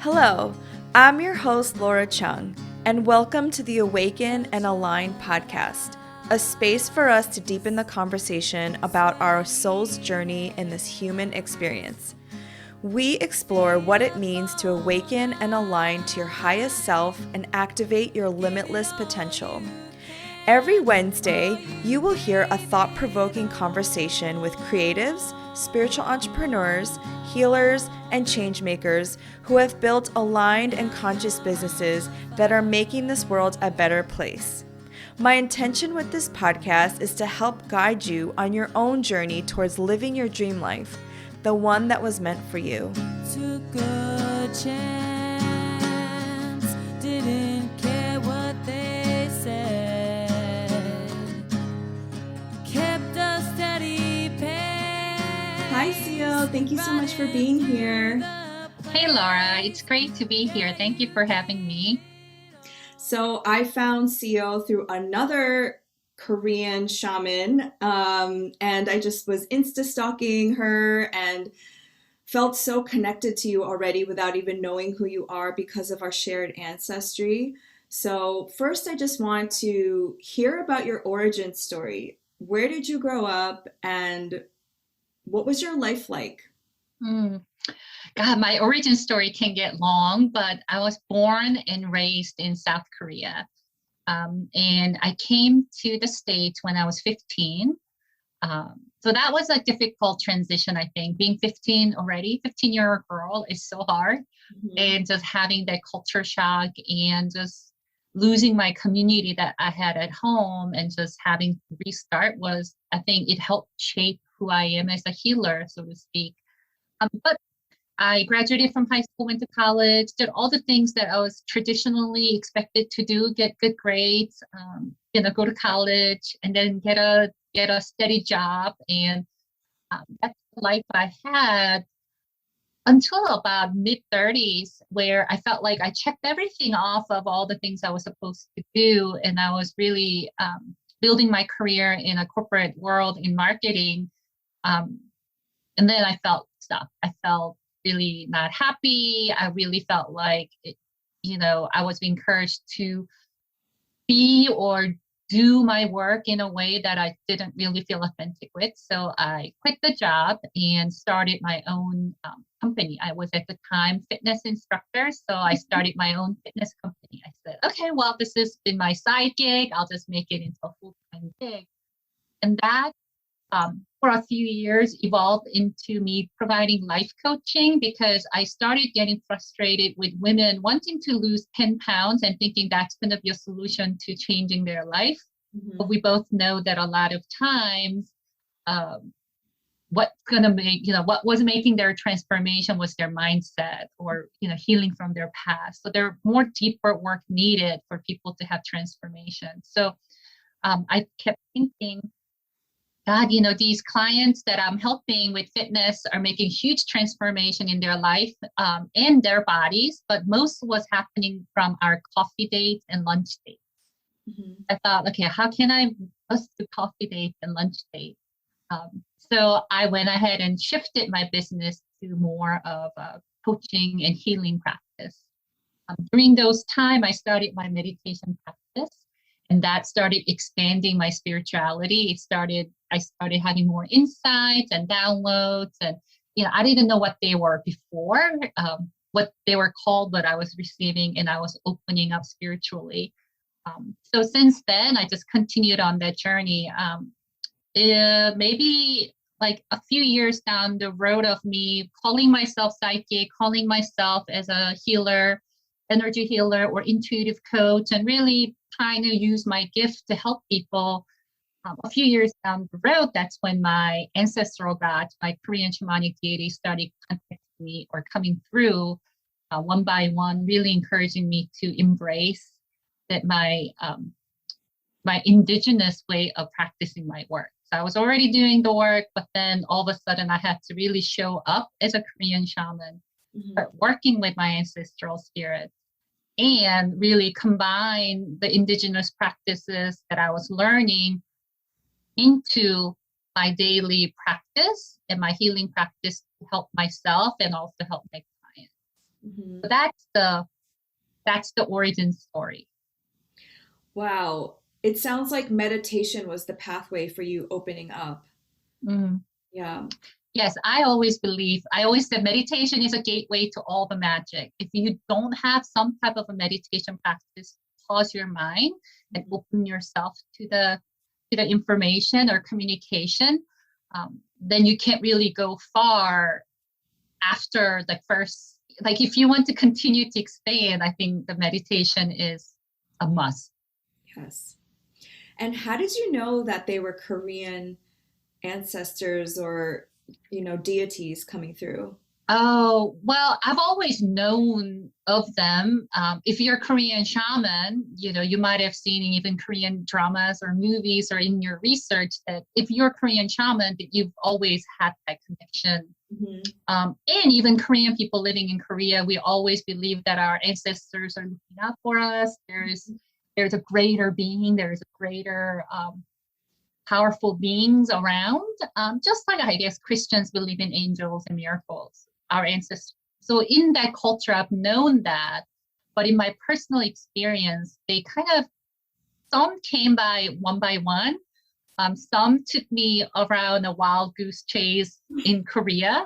Hello, I'm your host, Laura Chung, and welcome to the Awaken and Align podcast, a space for us to deepen the conversation about our soul's journey in this human experience. We explore what it means to awaken and align to your highest self and activate your limitless potential. Every Wednesday, you will hear a thought-provoking conversation with creatives, spiritual entrepreneurs, healers, and changemakers who have built aligned and conscious businesses that are making this world a better place. My intention with this podcast is to help guide you on your own journey towards living your dream life, the one that was meant for you. Took a chance, didn't care what they said, kept a steady pace. Hi, Seo. Thank you so much for being here. Hey, Laura. It's great to be here. Thank you for having me. So I found Seo through another Korean shaman, and I just was insta-stalking her and felt so connected to you already without even knowing who you are because of our shared ancestry. So first, I just want to hear about your origin story. Where did you grow up, and what was your life like? God, my origin story can get long, but I was born and raised in South Korea. And I came to the States when I was 15. So that was a difficult transition, I think. Being 15 already, 15-year-old girl is so hard. Mm-hmm. And just having that culture shock and just losing my community that I had at home and just having to restart was, I think it helped shape who I am as a healer, so to speak. But I graduated from high school, went to college, did all the things that I was traditionally expected to do, get good grades, go to college, and then get a steady job. And that's the life I had until about mid-30s, where I felt like I checked everything off of all the things I was supposed to do. And I was really building my career in a corporate world in marketing. And then I felt stuck. I felt really not happy. I really felt like, I was encouraged to be or do my work in a way that I didn't really feel authentic with. So I quit the job and started my own company. I was at the time fitness instructor. So I started my own fitness company. I said, okay, well, this has been my side gig. I'll just make it into a full-time gig. And that for a few years evolved into me providing life coaching, because I started getting frustrated with women wanting to lose 10 pounds and thinking that's going to be a solution to changing their life. Mm-hmm. But we both know that a lot of times what was making their transformation was their mindset or, healing from their past. So there are more deeper work needed for people to have transformation. So I kept thinking, God, these clients that I'm helping with fitness are making huge transformation in their life and their bodies, but most was happening from our coffee dates and lunch dates. Mm-hmm. I thought, okay, how can I just do coffee dates and lunch dates? So I went ahead and shifted my business to more of a coaching and healing practice. During those time, I started my meditation practice. And that started expanding my spirituality. I started having more insights and downloads. And, I didn't know what they were before, what they were called, but I was receiving and I was opening up spiritually. So since then, I just continued on that journey. Maybe like a few years down the road of me calling myself psychic, calling myself as a healer, energy healer or intuitive coach, and really trying to use my gift to help people. A few years down the road, that's when my ancestral gods, my Korean shamanic deities, started contacting me or coming through one by one, really encouraging me to embrace that my indigenous way of practicing my work. So I was already doing the work, but then all of a sudden I had to really show up as a Korean shaman, start working with my ancestral spirits, and really combine the indigenous practices that I was learning into my daily practice and my healing practice to help myself and also help my clients. Mhm. So that's the origin story. Wow. It sounds like meditation was the pathway for you opening up. Mhm. Yeah. Yes, I always said meditation is a gateway to all the magic. If you don't have some type of a meditation practice, pause your mind and open yourself to the information or communication, then you can't really go far after the first. Like if you want to continue to expand, I think the meditation is a must. Yes. And how did you know that they were Korean ancestors or, deities coming through? Oh, well, I've always known of them. If you're a Korean shaman, you might have seen even Korean dramas or movies or in your research that if you're a Korean shaman, that you've always had that connection. Hmm. And even Korean people living in Korea, we always believe that our ancestors are looking out for us. There's a greater being, there's a greater powerful beings around. Just like I guess Christians believe in angels and miracles, our ancestors. So in that culture, I've known that. But in my personal experience, they kind of, some came by one. Some took me around a wild goose chase in Korea.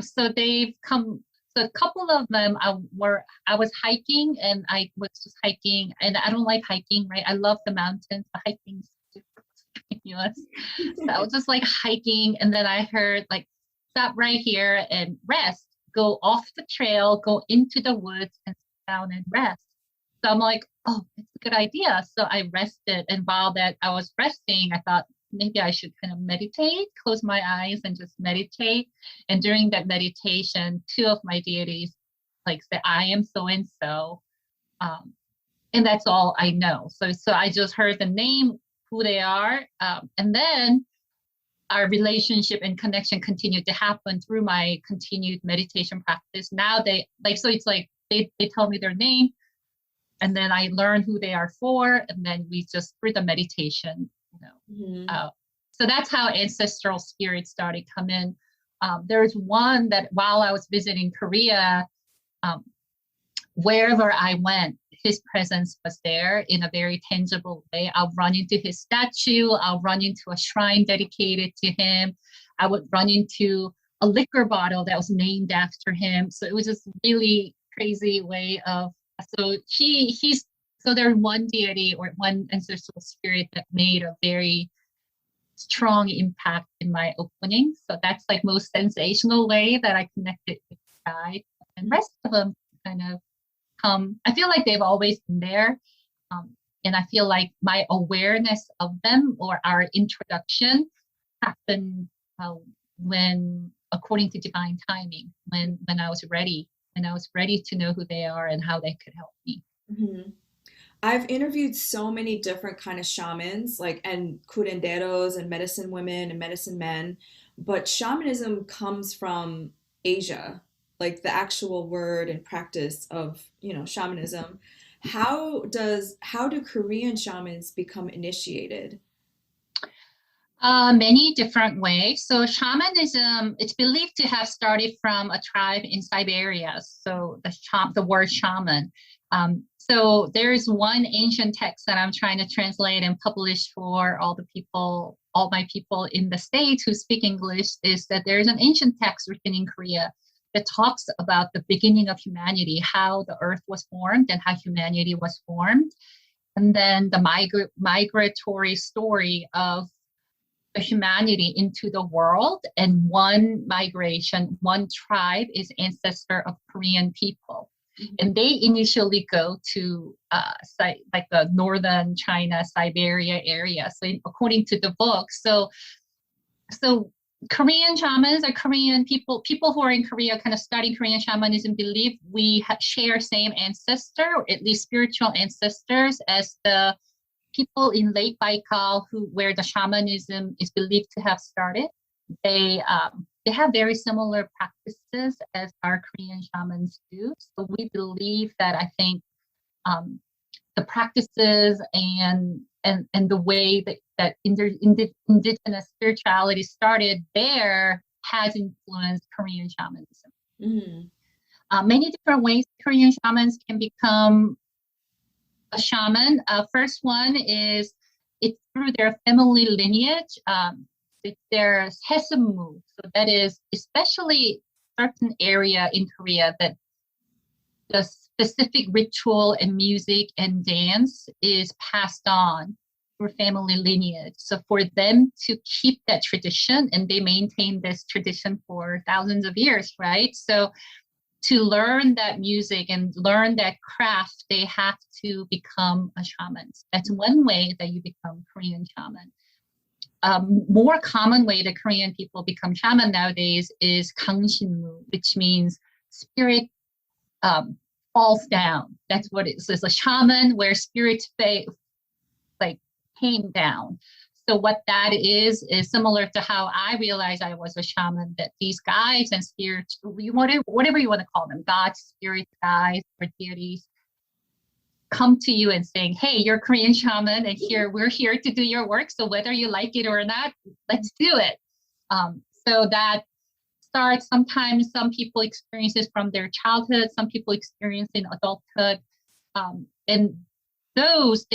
So they've come. So a couple of them I was hiking and I was just hiking and I don't like hiking, right? I love the mountains, but hiking is super strenuous. So I was just like hiking and then I heard like stop right here and rest, go off the trail, go into the woods and sit down and rest. So I'm like, oh, it's a good idea. So I rested. And while that I was resting, I thought maybe I should kind of meditate, close my eyes and just meditate. And during that meditation, two of my deities like said, I am so and so. And that's all I know. So I just heard the name, who they are. And then our relationship and connection continued to happen through my continued meditation practice. Now they like, so it's like they tell me their name and then I learn who they are for, and then we just through the meditation, Hmm. so that's how ancestral spirits started come in. There's one that while I was visiting Korea, um, wherever I went, his presence was there in a very tangible way. I'll run into his statue. I'll run into a shrine dedicated to him. I would run into a liquor bottle that was named after him. So it was just really crazy way of. So he's so there's one deity or one ancestral spirit that made a very strong impact in my opening. So that's like most sensational way that I connected with the guide. And rest of them kind of I feel like they've always been there. And I feel like my awareness of them or our introduction happened uh, when, according to divine timing, when I was ready, and I was ready to know who they are and how they could help me. Hmm. I've interviewed so many different kind of shamans, like and curanderos and medicine women and medicine men, but shamanism comes from Asia, like the actual word and practice of, shamanism. How do Korean shamans become initiated? Many different ways. So shamanism, it's believed to have started from a tribe in Siberia. So the word shaman. So there's one ancient text that I'm trying to translate and publish for all my people in the States who speak English, is that there's an ancient text written in Korea that talks about the beginning of humanity, how the earth was formed and how humanity was formed. And then the migratory story of the humanity into the world, and one migration, one tribe is ancestor of Korean people, and they initially go to like the northern China, Siberia area. So according to the book, so Korean shamans or Korean people who are in Korea kind of studying Korean shamanism believe we share same ancestor, or at least spiritual ancestors, as the people in Lake Baikal where the shamanism is believed to have started. They have very similar practices as our Korean shamans do. So we believe that I think the practices and the way that indigenous spirituality started there has influenced Korean shamanism. Mm. Many different ways Korean shamans can become a shaman. First one is it's through their family lineage. It's their Haesemu. So that is especially certain area in Korea that the specific ritual and music and dance is passed on through family lineage. So for them to keep that tradition, and they maintain this tradition for thousands of years, right? So to learn that music and learn that craft, they have to become a shaman. That's one way that you become Korean shaman. More common way that Korean people become shaman nowadays is Gangshinmu, which means spirit falls down. That's what it is. It's a shaman where spirits like came down. So what that is similar to how I realized I was a shaman, that these guides and spirits, whatever you want to call them, gods, spirits, guides, or deities, come to you and saying, hey, you're a Korean shaman, and we're here to do your work. So whether you like it or not, let's do it. So that starts, sometimes some people experience this from their childhood, some people experience in adulthood. And those,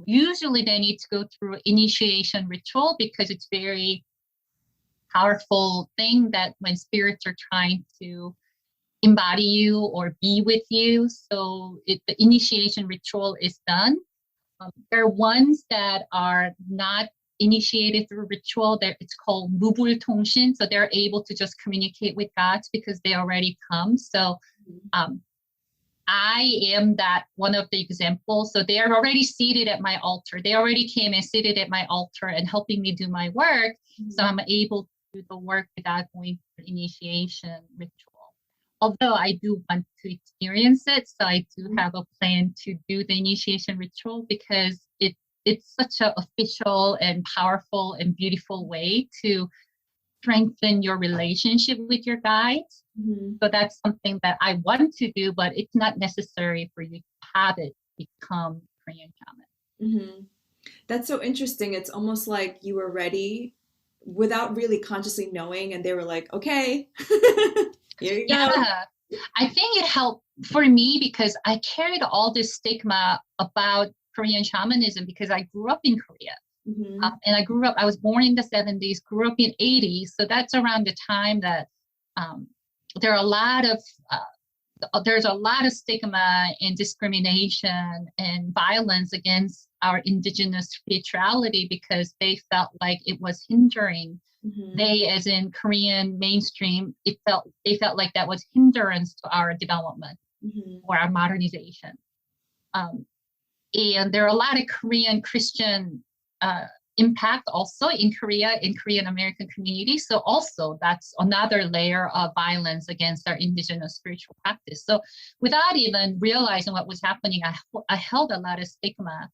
usually they need to go through initiation ritual, because it's very powerful thing that when spirits are trying to embody you or be with you. So the initiation ritual is done. There are ones that are not initiated through ritual. It's called mubul tongshin. So they're able to just communicate with gods because they already come. So I am that one of the examples. So they are already seated at my altar. They already came and seated at my altar and helping me do my work. Mm-hmm. So I'm able to do the work without going through initiation ritual. Although I do want to experience it, so I do have a plan to do the initiation ritual, because it's such an official and powerful and beautiful way to strengthen your relationship with your guides. Mm-hmm. So that's something that I want to do, but it's not necessary for you to have it become Korean shaman. Mm-hmm. That's so interesting. It's almost like you were ready without really consciously knowing, and they were like, okay, here you go. Yeah, I think it helped for me because I carried all this stigma about Korean shamanism because I grew up in Korea. Mm-hmm. And I was born in the 70s, grew up in 80s. So that's around the time that there's a lot of stigma and discrimination and violence against our indigenous spirituality, because they felt like it was hindering. Mm-hmm. They, as in Korean mainstream, they felt like that was hindrance to our development, mm-hmm. or our modernization. And there are a lot of Korean Christian impact also in Korea, in Korean American community. So also that's another layer of violence against our indigenous spiritual practice. So without even realizing what was happening, I held a lot of stigma.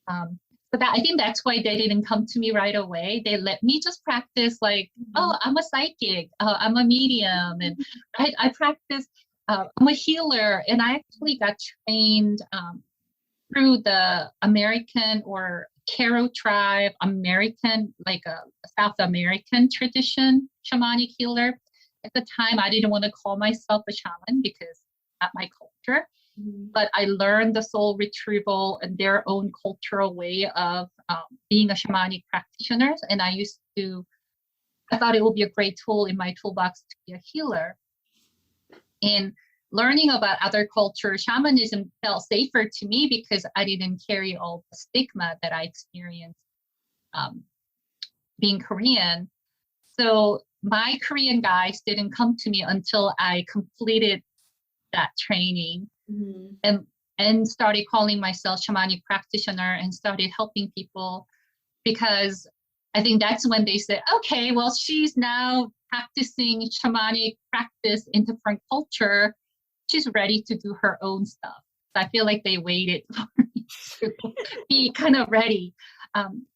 But I think that's why they didn't come to me right away. They let me just practice like, mm-hmm. oh, I'm a psychic, I'm a medium, and I practice, I'm a healer. And I actually got trained through the American or Cacao tribe, like a South American tradition, shamanic healer. At the time, I didn't want to call myself a shaman because not my culture, mm-hmm. but I learned the soul retrieval and their own cultural way of being a shamanic practitioner. And I thought it would be a great tool in my toolbox to be a healer. And learning about other cultures, shamanism felt safer to me because I didn't carry all the stigma that I experienced being Korean. So my Korean guides didn't come to me until I completed that training, mm-hmm. and started calling myself shamanic practitioner and started helping people, because I think that's when they said, okay, well, she's now practicing shamanic practice in different culture. She's ready to do her own stuff. So I feel like they waited for me to be kind of ready.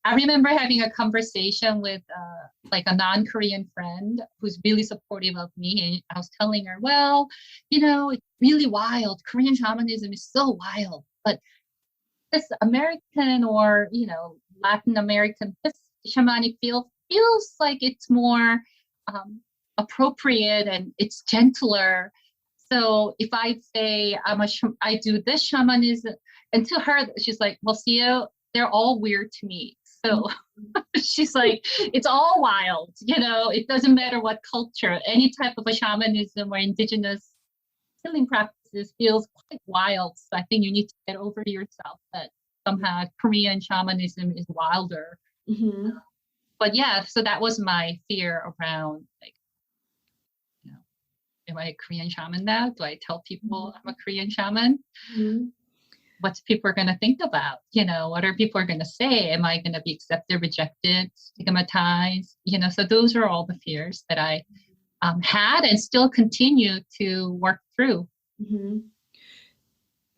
I remember having a conversation with like a non-Korean friend who's really supportive of me. And I was telling her, well, it's really wild. Korean shamanism is so wild. But this American or, Latin American, this shamanic field feels like it's more appropriate and it's gentler. So if I say I do this shamanism, and to her, she's like, well, Seo, they're all weird to me. So she's like, it's all wild, it doesn't matter what culture, any type of a shamanism or indigenous healing practices feels quite wild. So I think you need to get over yourself that somehow Korean shamanism is wilder. Mm-hmm. But yeah, so that was my fear around, like, am I a Korean shaman now? Do I tell people I'm a Korean shaman? Mm-hmm. What's people are going to think about? What are people going to say? Am I going to be accepted, rejected, stigmatized? So those are all the fears that I had and still continue to work through. Mm-hmm.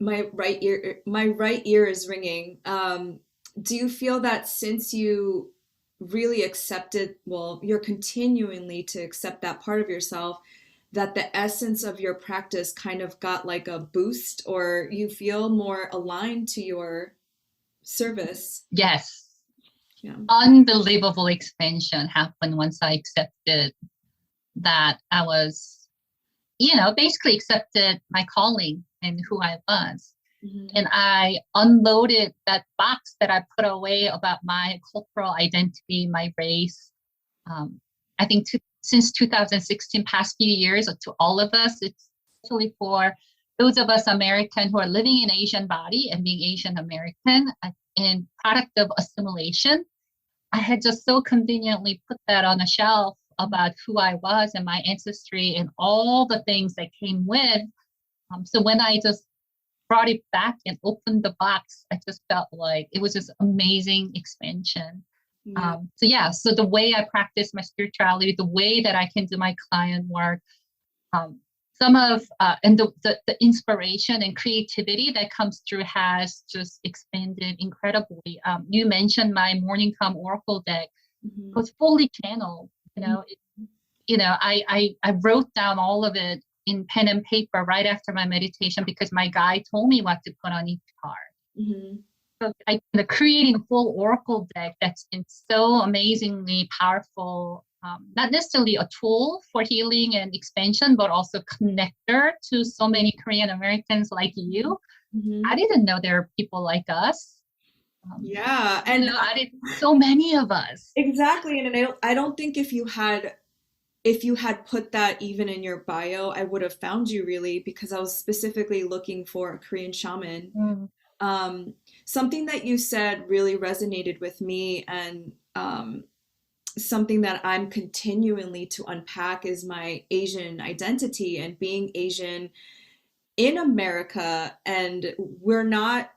My right ear is ringing. Do you feel that since you really accepted, well, you're continuingly to accept that part of yourself, that the essence of your practice kind of got like a boost, or you feel more aligned to your service? Yes. Yeah. Unbelievable expansion happened once I accepted that I was, basically accepted my calling and who I was. Mm-hmm. And I unloaded that box that I put away about my cultural identity, my race. I think since 2016, past few years, to all of us, especially for those of us American who are living in Asian body and being Asian American and product of assimilation, I had just so conveniently put that on a shelf about who I was and my ancestry and all the things that came with. So when I just brought it back and opened the box, I just felt like it was this amazing expansion. Yeah. So the way I practice my spirituality, the way that I can do my client work, some of and the inspiration and creativity that comes through has just expanded incredibly. You mentioned my morning calm oracle deck. Mm-hmm. It was fully channeled. I wrote down all of it in pen and paper right after my meditation because my guide told me what to put on each card. Mm-hmm. So creating a full oracle deck that's been so amazingly powerful, not necessarily a tool for healing and expansion, but also connector to so many Korean Americans like you. Mm-hmm. I didn't know there are people like us. Yeah, and so many of us. exactly. And I don't think if you had put that even in your bio, I would have found you really, because I was specifically looking for a Korean shaman. Something that you said really resonated with me, and something that I'm continually to unpack is my Asian identity and being Asian in America. And we're not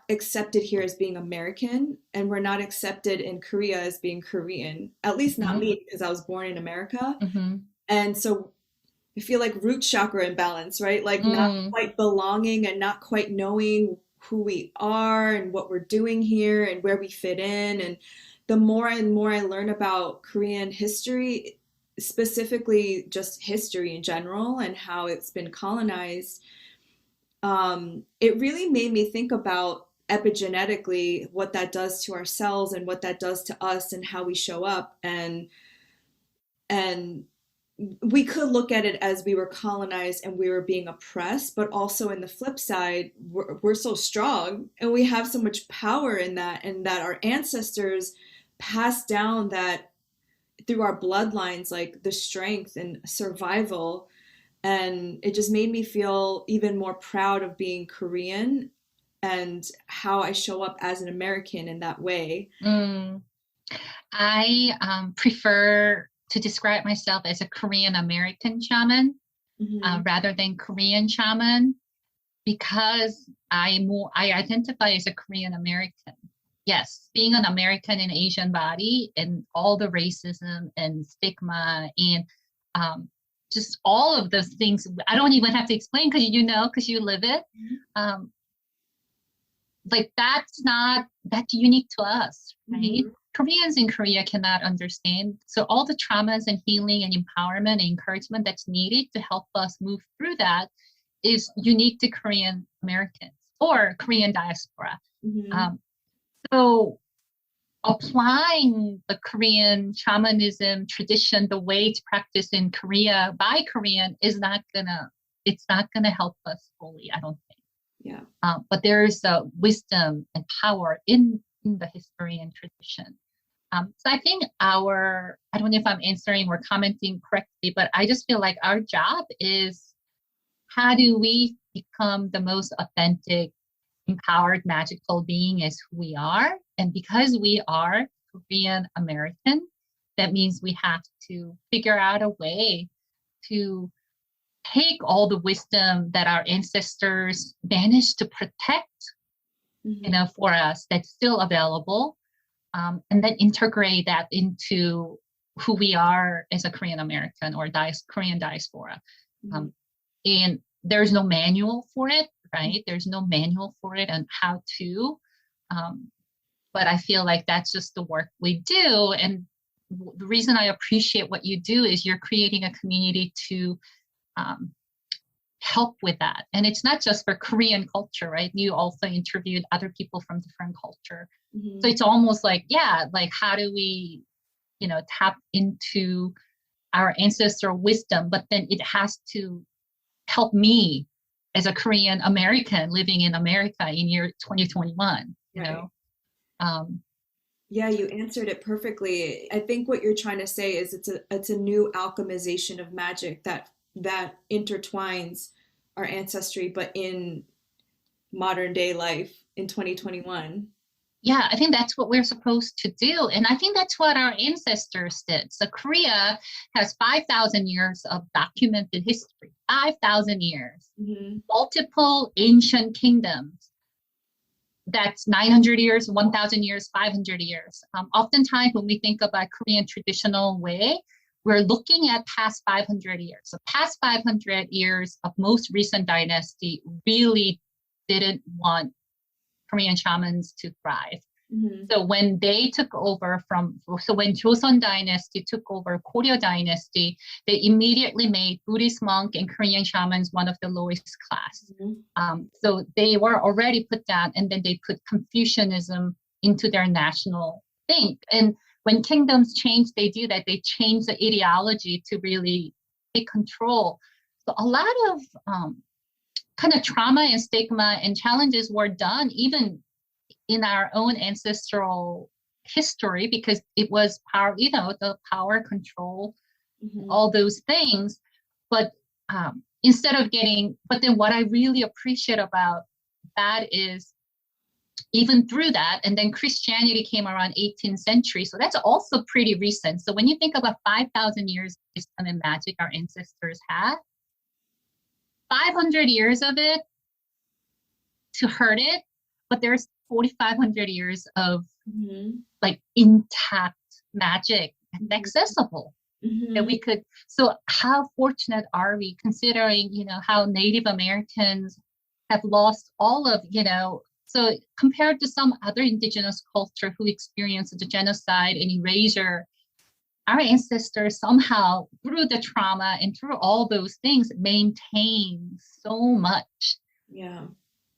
accepted here as being American, and we're not accepted in Korea as being Korean. At least not me, because I was born in America. Mm-hmm. And so I feel like root chakra imbalance, right? Like not quite belonging and not quite knowing who we are and what we're doing here and where we fit in. And the more and more I learn about Korean history, specifically just history in general and how it's been colonized, it really made me think about epigenetically what that does to our cells and what that does to us and how we show up. And we could look at it as we were colonized and we were being oppressed, but also in the flip side, we're so strong and we have so much power in that, and that our ancestors passed down that through our bloodlines, like the strength and survival. And it just made me feel even more proud of being Korean and how I show up as an American in that way. I prefer to describe myself as a Korean American shaman rather than Korean shaman, because I identify as a Korean American. Yes, being an American in Asian body and all the racism and stigma and just all of those things, I don't even have to explain because you live it. Like that's unique to us, right? Koreans in Korea cannot understand. So all the traumas and healing and empowerment and encouragement that's needed to help us move through that is unique to Korean Americans or Korean diaspora. So applying the Korean shamanism tradition, the way it's practiced in Korea by Korean it's not gonna help us fully, I don't think. Yeah. But there is a wisdom and power in the history and tradition. So I think I don't know if I'm answering or commenting correctly, but I just feel like our job is how do we become the most authentic, empowered, magical being as who we are? And because we are Korean American, that means we have to figure out a way to take all the wisdom that our ancestors managed to protect, for us that's still available, and then integrate that into who we are as a Korean American or Korean diaspora. And there's no manual for it, right? There's no manual for it on how to. But I feel like that's just the work we do. And the reason I appreciate what you do is you're creating a community to help with that. And it's not just for Korean culture, right? You also interviewed other people from different culture. So it's almost like, like how do we, tap into our ancestral wisdom, but then it has to help me as a Korean American living in America in year 2021, you know? Yeah, you answered it perfectly. I think what you're trying to say is it's a new alchemization of magic that intertwines our ancestry, but in modern day life in 2021. Yeah, I think that's what we're supposed to do. And I think that's what our ancestors did. So Korea has 5,000 years of documented history, 5,000 years, multiple ancient kingdoms. That's 900 years, 1,000 years, 500 years. Oftentimes when we think about Korean traditional way, we're looking at past 500 years. So past 500 years of most recent dynasty really didn't want Korean shamans to thrive. So when they took over when Joseon dynasty took over Goryeo dynasty, they immediately made Buddhist monk and Korean shamans one of the lowest class. So they were already put down, and then they put Confucianism into their national thing. And when kingdoms change, they do that. They change the ideology to really take control. So a lot of kind of trauma and stigma and challenges were done even in our own ancestral history, because it was power, the power control, all those things. But but then what I really appreciate about that is even through that, and then Christianity came around 18th century. So that's also pretty recent. So when you think about 5,000 years of wisdom and magic our ancestors had, 500 years of it to hurt it, but there's 4,500 years of like intact magic and accessible that we could. So how fortunate are we, considering, how Native Americans have lost all of, so compared to some other indigenous culture who experienced the genocide and erasure, our ancestors somehow, through the trauma and through all those things, maintain so much.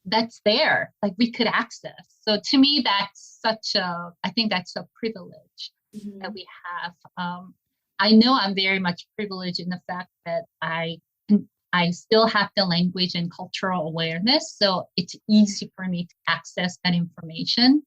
That's there, like we could access. So to me, I think that's a privilege that we have. I know I'm very much privileged in the fact that I still have the language and cultural awareness. So it's easy for me to access that information.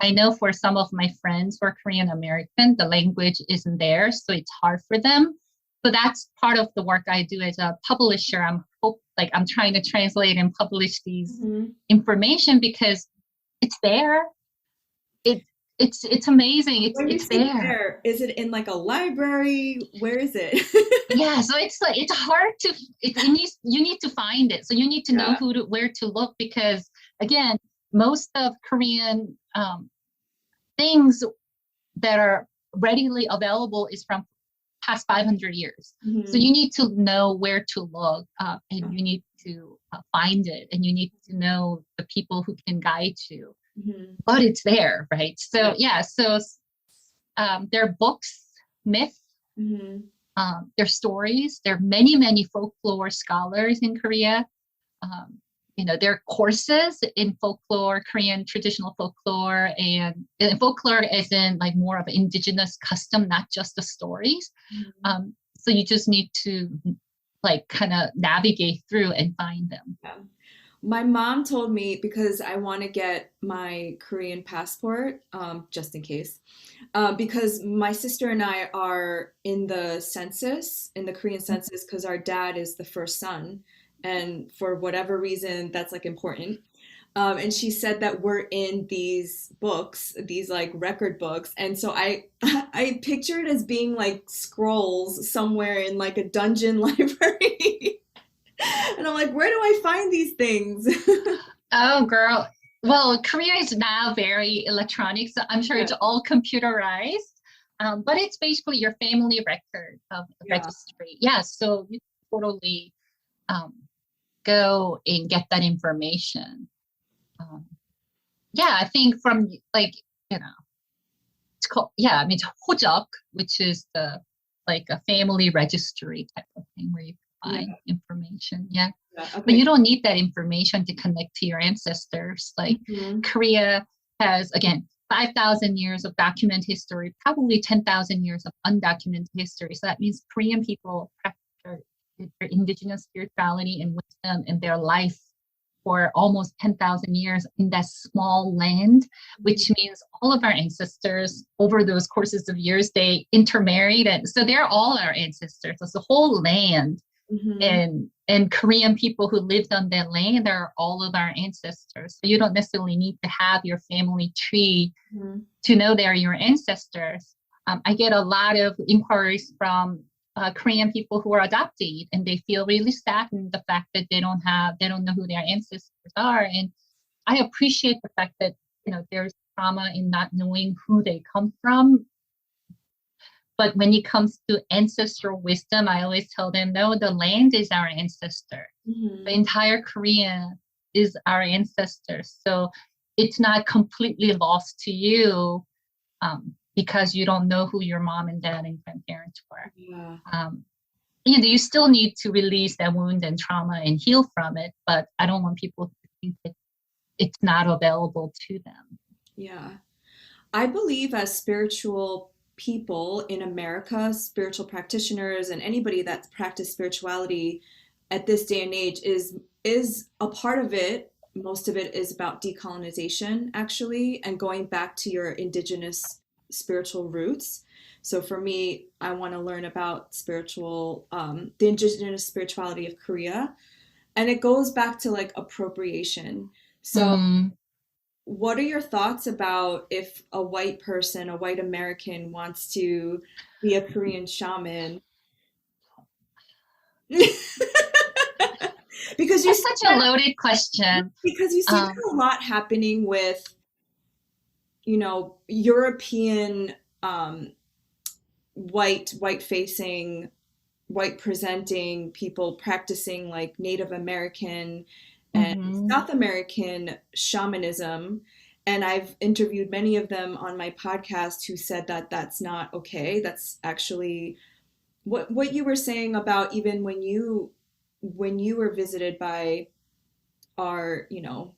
I know for some of my friends who are Korean American, the language isn't there, so it's hard for them. So that's part of the work I do as a publisher. I'm trying to translate and publish these information because it's there. It's amazing. It's there. Is it in like a library? Where is it? Yeah, so it's hard to. You need to find it. So you need to know where to look, because again, most of Korean things that are readily available is from past 500 years. So you need to know where to look, and you need to find it, and you need to know the people who can guide you. But it's there, right? So there are books, myths, there are stories. There are many folklore scholars in Korea. there are courses in folklore, Korean traditional folklore, and folklore as in like more of indigenous custom, not just the stories. So you just need to like kind of navigate through and find them. Yeah. My mom told me, because I want to get my Korean passport, just in case, because my sister and I are in the census, in the Korean census, because our dad is the first son, and for whatever reason, that's like important. And she said that we're in these books, these like record books, and so I I picture it as being like scrolls somewhere in like a dungeon library. And I'm like, where do I find these things? Oh, girl. Well, Korea is now very electronic, so I'm sure Yeah, it's all computerized. But it's basically your family record of yeah. registry. Yeah, so you totally um, go and get that information. Um, yeah, I think from like, it's called, yeah, I mean, it's Hojok, which is the like a family registry type of thing where you Yeah, find information. Yeah. yeah. But Okay. you don't need that information to connect to your ancestors. Like Mhm. Korea has, again, 5,000 years of documented history, probably 10,000 years of undocumented history. So that means Korean people practice their indigenous spirituality and wisdom in their life for almost 10,000 years in that small land, which means all of our ancestors over those courses of years, they intermarried. And so they're all our ancestors. It's the whole land. Mhm. And Korean people who lived on that land are all of our ancestors. So you don't necessarily need to have your family tree Mhm. to know they're your ancestors. I get a lot of inquiries from Korean people who are adopted, and they feel really saddened the fact that they don't know who their ancestors are. And I appreciate the fact that there's trauma in not knowing who they come from. But when it comes to ancestral wisdom, I always tell them, no, the land is our ancestor. The Mhm. entire Korea is our ancestors. So it's not completely lost to you because you don't know who your mom and dad and grandparents were. Yeah. Um, you still need to release that wound and trauma and heal from it, but I don't want people to think that it's not available to them. Yeah. I believe as spiritual people in America, spiritual practitioners and anybody that's practiced spirituality at this day and age is a part of it. Most of it is about decolonization actually and going back to your indigenous spiritual roots. So for me, I want to learn about the indigenous spirituality of Korea, and it goes back to like appropriation. So Mm. what are your thoughts about if a white person, a white American, wants to be a Korean shaman? Because you That's see such a that, loaded question. because you see that a lot happening with, European, um, white facing, white presenting people practicing like Native American and Mhm. South American shamanism. And I've interviewed many of them on my podcast who said that that's not okay. That's actually what you were saying about even when you were visited by our,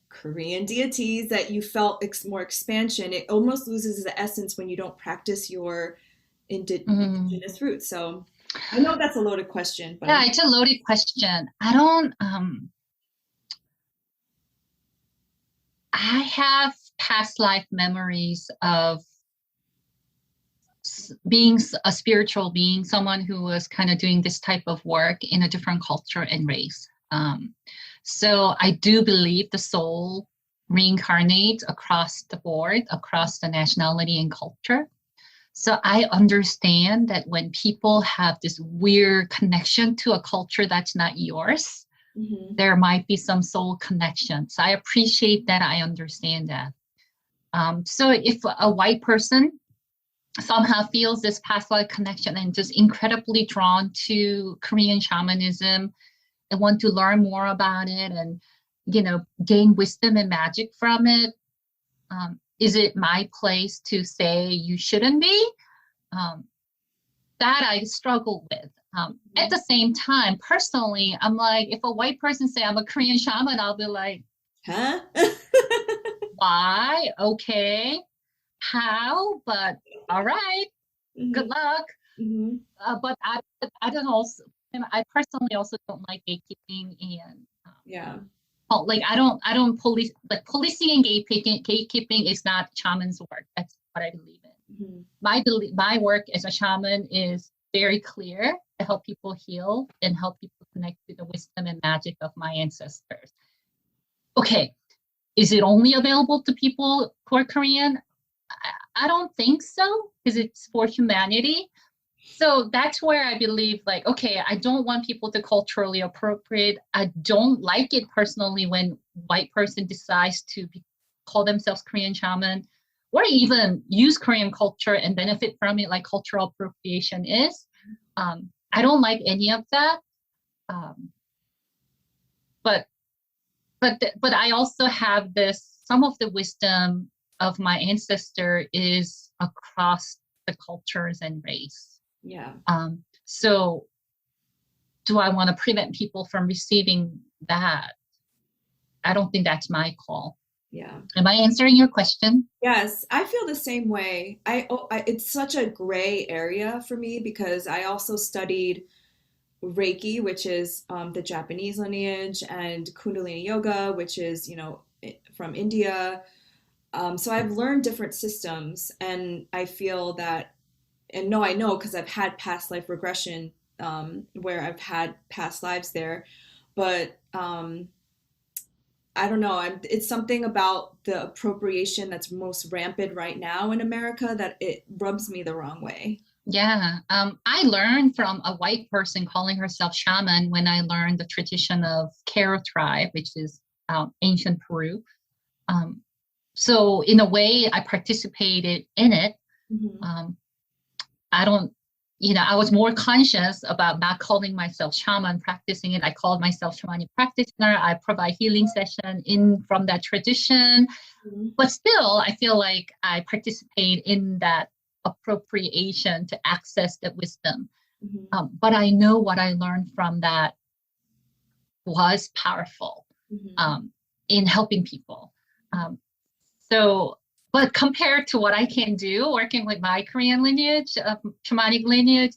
Korean deities, that you felt more expansion. It almost loses the essence when you don't practice your Mhm. indigenous roots. So I know that's a loaded question, but Yeah, it's a loaded question. I have past life memories of being a spiritual being, someone who was kind of doing this type of work in a different culture and race. So I do believe the soul reincarnates across the board, across the nationality and culture. So I understand that when people have this weird connection to a culture that's not yours, mhm. there might be some soul connection. So I appreciate that. I understand that. So if a white person somehow feels this past life connection and just incredibly drawn to Korean shamanism and want to learn more about it and gain wisdom and magic from it, is it my place to say you shouldn't be? Um, that I struggle with. At the same time, personally, I'm like, if a white person say I'm a Korean shaman, I'll be like, Huh? why? Okay. How? But all right. Good Mhm, luck. mhm. But I don't also, and I personally also don't like gatekeeping and Yeah. like I don't police, like policing and gatekeeping is not shaman's work. That's what I believe in. Mhm. My work as a shaman is very clear to help people heal and help people connect to the wisdom and magic of my ancestors. Okay, is it only available to people who are Korean? I don't think so, because it's for humanity. So that's where I believe, like, okay, I don't want people to culturally appropriate. I don't like it personally when white person decides to call themselves Korean shaman or even use Korean culture and benefit from it, like cultural appropriation is. I don't like any of that. Um, but but I also have this, some of the wisdom of my ancestor is across the cultures and race. Yeah. So do I want to prevent people from receiving that? I don't think that's my call. Yeah. Am I answering your question? Yes, I feel the same way. It's such a gray area for me because I also studied Reiki, which is the Japanese lineage, and Kundalini Yoga, which is, from India. So I've learned different systems, and I feel that, and no, I know because I've had past life regression where I've had past lives there, but I don't know. It's something about the appropriation that's most rampant right now in America that it rubs me the wrong way. Yeah. I learned from a white person calling herself shaman when I learned the tradition of Cacao tribe, which is ancient Peru. Um, so in a way, I participated in it. Hmm. Um, I don't, I was more conscious about not calling myself shaman practicing it. I called myself shamanic practitioner. I provide healing session in from that tradition. Hmm. But still, I feel like I participate in that appropriation to access that wisdom. Hmm. But I know what I learned from that was powerful Hmm. um, in helping people. Um, so, but compared to what I can do working with my Korean lineage, shamanic lineage,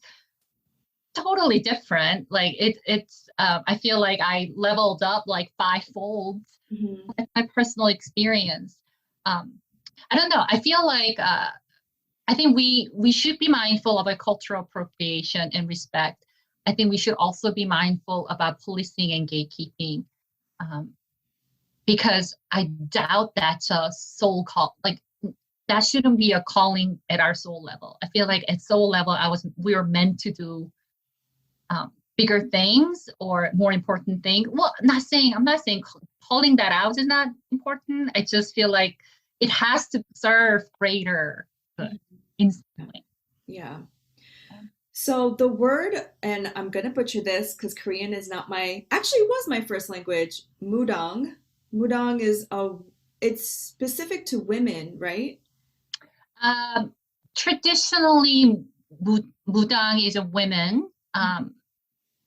totally different. Like I feel like I leveled up like fivefold. Hmm. That's my personal experience. Um, I don't know. I feel like I think we should be mindful about cultural appropriation and respect. I think we should also be mindful about policing and gatekeeping, um, because I doubt that's a soul call. Like that shouldn't be a calling at our soul level. I feel like at soul level, we were meant to do bigger things or more important things. Well, I'm not saying calling that out is not important. I just feel like it has to serve greater good instantly. Yeah. So the word, and I'm gonna butcher this because Korean is not actually it was my first language. Mudang. Mudang it's specific to women, right? Um, Traditionally, mudang is a women,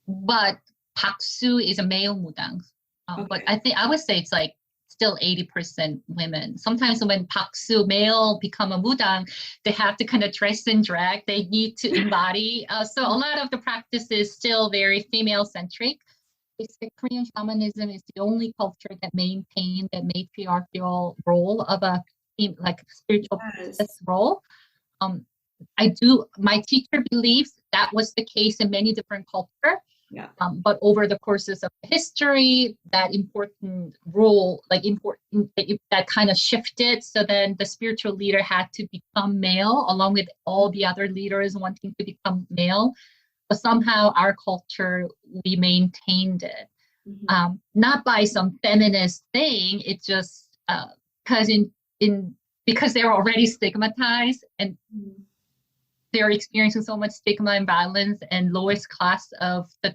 but paksu is a male mudang. But Okay. I think I would say it's like still 80% women. Sometimes when paksu male become a mudang, they have to kind of dress and drag. They need to embody. So a lot of the practice is still very female centric. Korean shamanism is the only culture that maintained that matriarchal role of a like spiritual priestess Yes. role. Um, my teacher believes that was the case in many different cultures. Yeah. But over the courses of history, that important role, like important, that kind of shifted. So then the spiritual leader had to become male, along with all the other leaders wanting to become male. But somehow our culture, we maintained it. Hmm. Not by some feminist thing. It just because in because they're already stigmatized and they're experiencing so much stigma and violence and lowest class of the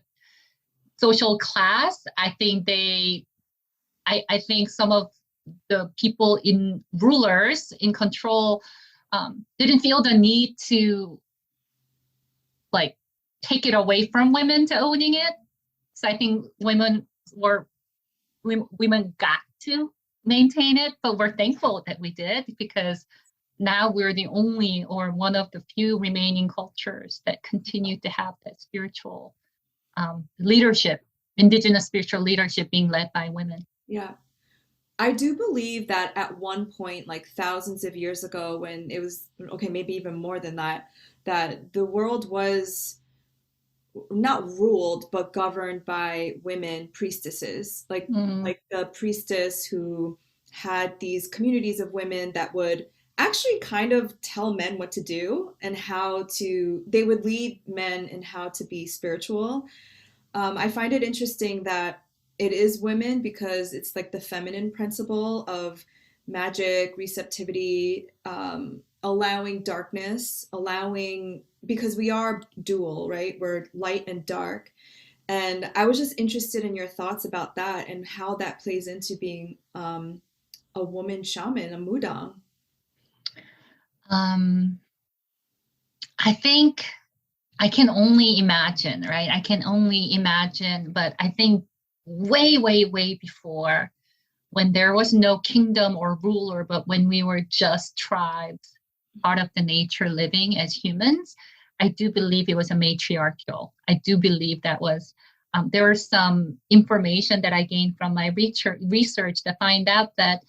social class. I think some of the people in rulers in control didn't feel the need to like take it away from women to owning it. So I think women got to maintain it, but we're thankful that we did, because now we're the only or one of the few remaining cultures that continue to have that spiritual leadership, indigenous spiritual leadership being led by women. Yeah. I do believe that at one point, like thousands of years ago, when it was, okay, maybe even more than that, that the world was not ruled, but governed by women priestesses, like the priestess who had these communities of women that would actually kind of tell men what to do and they would lead men in how to be spiritual. I find it interesting that it is women because it's like the feminine principle of magic, receptivity, allowing darkness, because we are dual, right? We're light and dark. And I was just interested in your thoughts about that and how that plays into being a woman shaman, a mudang. I think I can only imagine, right? I can only imagine, but I think way, way, way before, when there was no kingdom or ruler, but when we were just tribes, part of the nature living as humans, I do believe it was a matriarchal. I do believe that was, there was some information that I gained from my research to find out that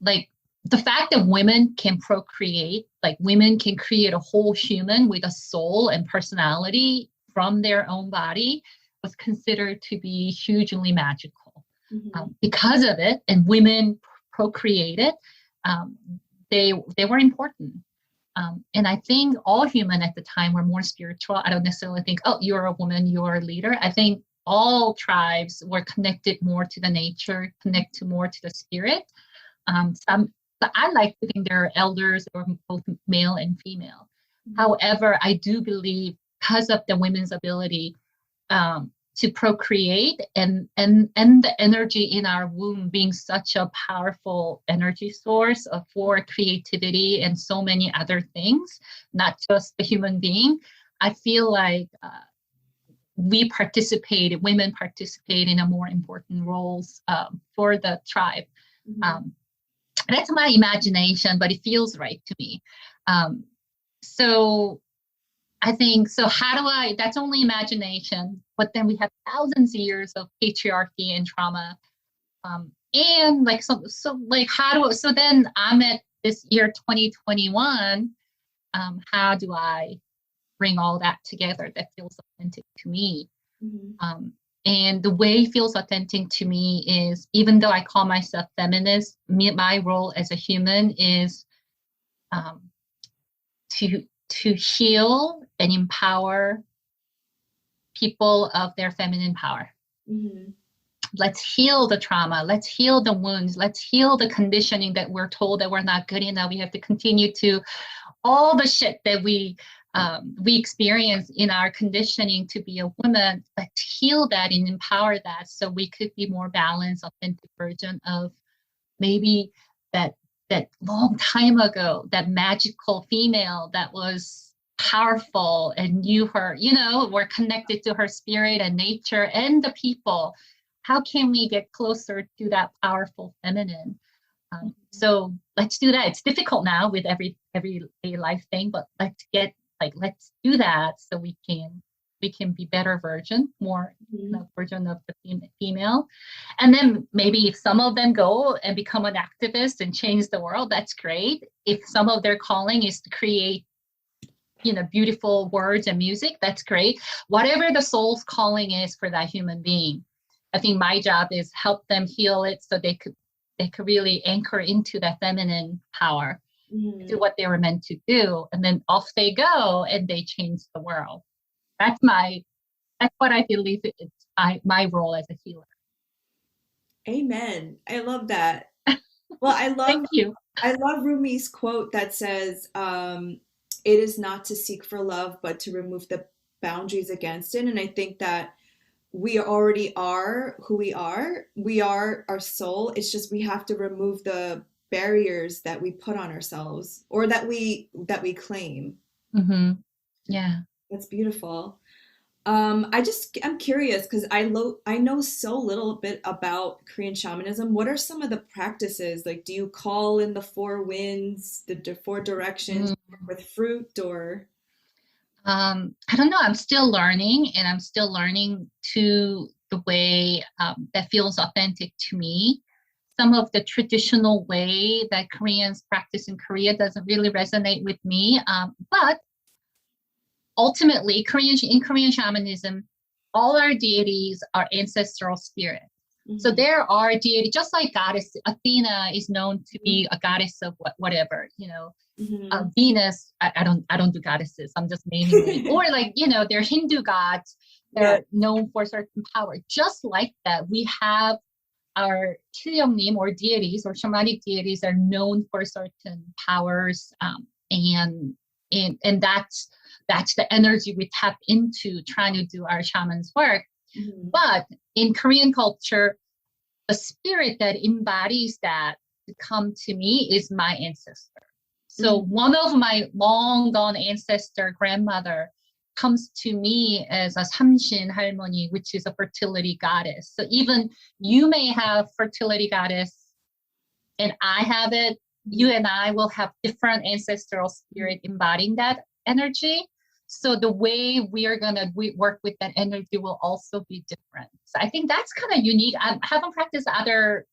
like the fact that women can procreate, like women can create a whole human with a soul and personality from their own body, was considered to be hugely magical. Because of it, and women procreated, they were important. And I think all human at the time were more spiritual. I don't necessarily think, oh, you're a woman, you're a leader. I think all tribes were connected more to the nature, more to the spirit. But I like to think there are elders or both male and female. However, I do believe because of the women's ability to procreate and the energy in our womb being such a powerful energy source for creativity and so many other things, not just the human being, I feel like women participate in a more important roles for the tribe. That's my imagination, but it feels right to me. So I think, so that's only imagination, but then we have thousands of years of patriarchy and trauma. And like, so then I'm at this year, 2021, how do I bring all that together that feels authentic to me? And the way it feels authentic to me is, even though I call myself feminist, my role as a human is to heal and empower people of their feminine power. Let's heal the trauma. Let's heal the wounds. Let's heal the conditioning that we're told that we're not good enough. We have to continue to all the shit that we experience in our conditioning to be a woman. Let's heal that and empower that so we could be more balanced, authentic version of maybe that long time ago, that magical female that was powerful and knew her, were connected to her spirit and nature and the people. How can we get closer to that powerful feminine? So let's do that. It's difficult now with everyday life thing, but let's do that so we can be better version, more version of the female. And then maybe if some of them go and become an activist and change the world, that's great. If some of their calling is to create, beautiful words and music, that's great. Whatever the soul's calling is for that human being, I think my job is help them heal it so they could really anchor into that feminine power, do what they were meant to do, and then off they go and they change the world. That's what I believe it's my role as a healer. Amen. I love that. Well, Thank you. I love Rumi's quote that says, it is not to seek for love, but to remove the boundaries against it. And I think that we already are who we are. We are our soul. It's just we have to remove the barriers that we put on ourselves or that we claim. Yeah. That's beautiful. I'm curious because I know so little bit about Korean shamanism. What are some of the practices? Like, do you call in the four winds, the four directions Mm. with fruit, or? I don't know. I'm still learning, and I'm still learning to the way that feels authentic to me. Some of the traditional way that Koreans practice in Korea doesn't really resonate with me. But ultimately, in Korean shamanism, all our deities are ancestral spirits. So Mhm. there are deities, just like goddess Athena is known to be a goddess of whatever, Mhm. Venus. I don't do goddesses. I'm just naming it. Or like they're Hindu gods. Yeah. They're known for certain power. Just like that, we have our Chilyeongnim or deities or shamanic deities are known for certain powers, and that's the energy we tap into trying to do our shaman's work. Mhm. But in Korean culture, the spirit that embodies that to come to me is my ancestor. So Mhm. one of my long gone ancestor grandmother comes to me as a Samshin 할머니, which is a fertility goddess. So even you may have fertility goddess and I have it, you and I will have different ancestral spirit embodying that energy. So the way we are gonna work with that energy will also be different. So I think that's kind of unique. I haven't practiced other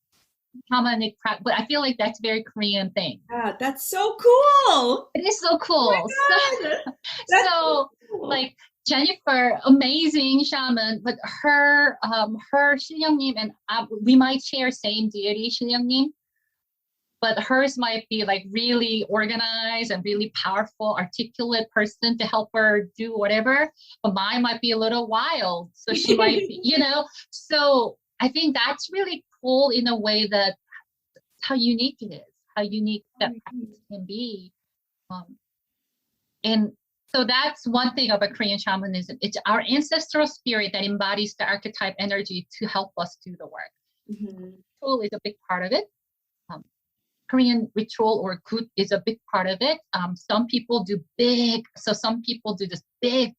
shamanic practice, but I feel like that's a very Korean thing. Yeah, that's so cool. It is so Oh cool. So, my God. That's so so cool. like Jennifer, amazing shaman, but her Shilyangnim and we might share same deity Shilyangnim, but hers might be like really organized and really powerful, articulate person to help her do whatever. But mine might be a little wild. So she might be, So I think that's really cool in a way that how unique it is, how unique that practice can be. Um, and so that's one thing about Korean shamanism. It's our ancestral spirit that embodies the archetype energy to help us do the work. Mhm. Ritual is a big part of it. Um, Korean ritual or gut is a big part of it. Some people do this big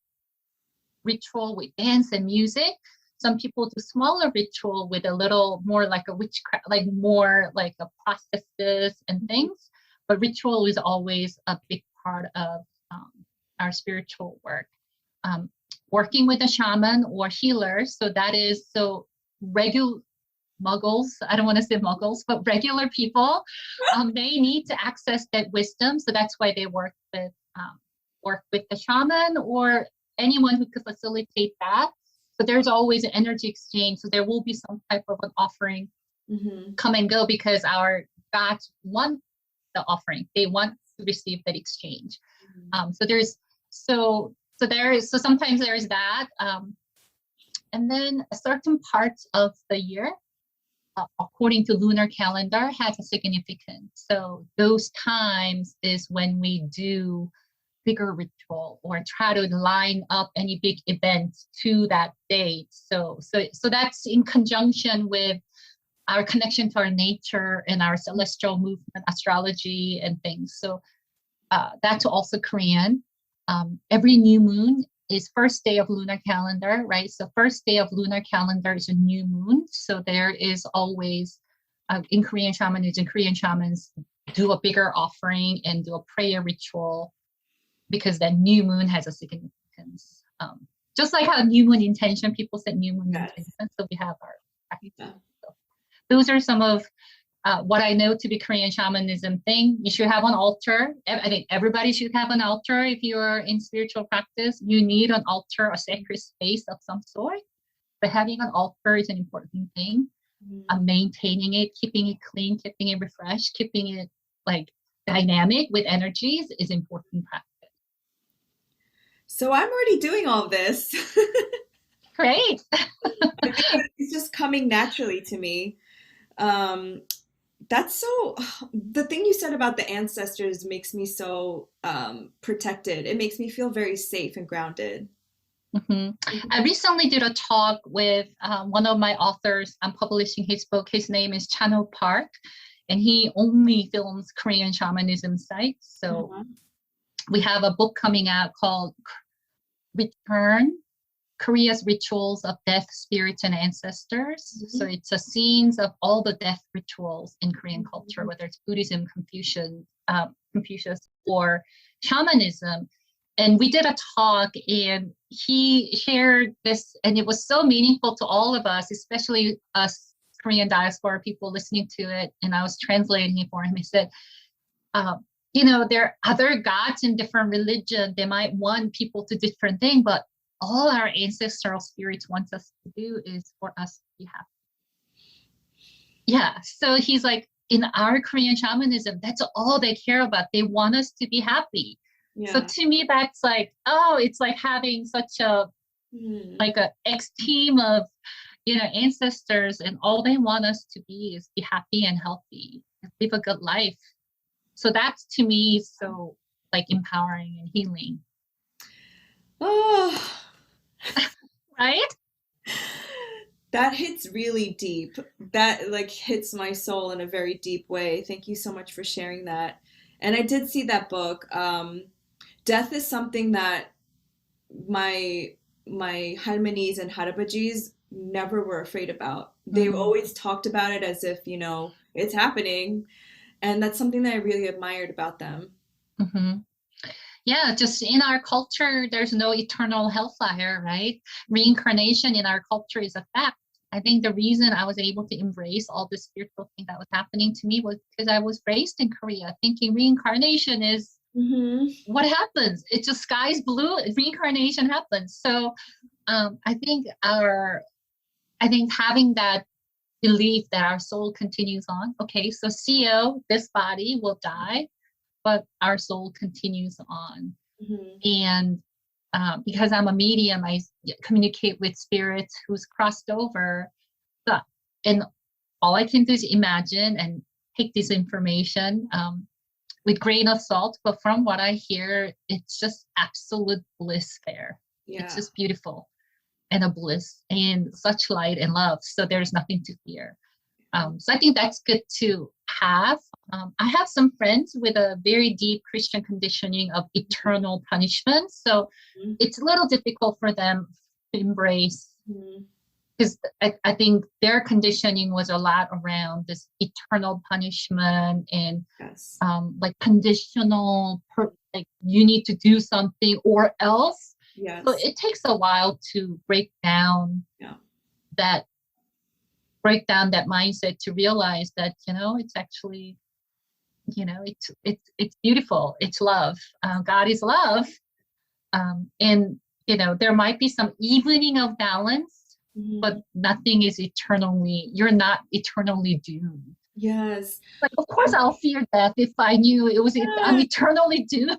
ritual with dance and music. Some people do smaller ritual with a little more like a witchcraft, like more like a processes and things. But ritual is always a big part of our spiritual work. Um, Working with a shaman or healer, so that is so regular muggles, I don't want to say muggles, but regular people, they need to access that wisdom. So that's why they work with the shaman or anyone who could facilitate that. But there's always an energy exchange. So there will be some type of an offering Mhm. come and go because our gods want the offering. They want to receive that exchange. So there's so sometimes there's that. And then certain parts of the year according to lunar calendar has a significance. So those times is when we do bigger ritual or try to line up any big events to that date. So that's in conjunction with our connection to our nature and our celestial movement, astrology and things. So that's also Korean. Every new moon is first day of lunar calendar, right? So first day of lunar calendar is a new moon. So there is always in Korean shamanism, Korean shamans do a bigger offering and do a prayer ritual because that new moon has a significance. Just like how new moon intention, people set new moon Yes. intention. So we have our Yeah. so those are some of what I know to be Korean shamanism thing. You should have an altar. I think everybody should have an altar if you're in spiritual practice. You need an altar, a sacred space of some sort. But having an altar is an important thing. Mhm. Maintaining it, keeping it clean, keeping it refreshed, keeping it like dynamic with energies is important practice. So I'm already doing all this. Great. I think it's just coming naturally to me. Um, that's so, the thing you said about the ancestors makes me so protected. It makes me feel very safe and grounded. hmm I recently did a talk with one of my authors. I'm publishing his book. His name is Chano Park, and he only films Korean shamanism sites. So Uh-huh. we have a book coming out called return Korea's rituals of death spirits and ancestors. So it's a scenes of all the death rituals in Korean culture, whether it's Buddhism, Confucius, or shamanism. And we did a talk, and he shared this, and it was so meaningful to all of us, especially us Korean diaspora people listening to it. And I was translating it for him. He said, there are other gods in different religion. They might want people to do different things, but all our ancestral spirits want us to do is for us to be happy. Yeah. So he's like, in our Korean shamanism, that's all they care about. They want us to be happy. Yeah. So to me, that's like, it's like having such a like a X team of ancestors, and all they want us to be is be happy and healthy, live a good life. So that's, to me, so like empowering and healing. Oh, right? That hits really deep. That like hits my soul in a very deep way. Thank you so much for sharing that. And I did see that book. Death is something that my Halmanis and Harabajis never were afraid about. They always talked about it as if, it's happening. And that's something that I really admired about them. Mm-hmm. Yeah, just in our culture, there's no eternal hellfire, right? Reincarnation in our culture is a fact. I think the reason I was able to embrace all this spiritual thing that was happening to me was because I was raised in Korea thinking reincarnation is what happens. It's just sky's blue, reincarnation happens. So I think having that belief that our soul continues on. Okay, so Seo, this body will die, but our soul continues on. And because I'm a medium, I communicate with spirits who's crossed over. And all I can do is imagine and take this information with grain of salt. But from what I hear, it's just absolute bliss there. Yeah. It's just beautiful and a bliss and such light and love. So there's nothing to fear. So I think that's good to have. I have some friends with a very deep Christian conditioning of eternal punishment. So it's a little difficult for them to embrace, because I think their conditioning was a lot around this eternal punishment and like conditional, like you need to do something or else. Yes. So it takes a while to break down that mindset, to realize that, it's actually, it's beautiful. It's love. God is love. And, there might be some evening of balance, but nothing is you're not eternally doomed. Yes. Like, of course I'll fear death if I knew I'm eternally doomed.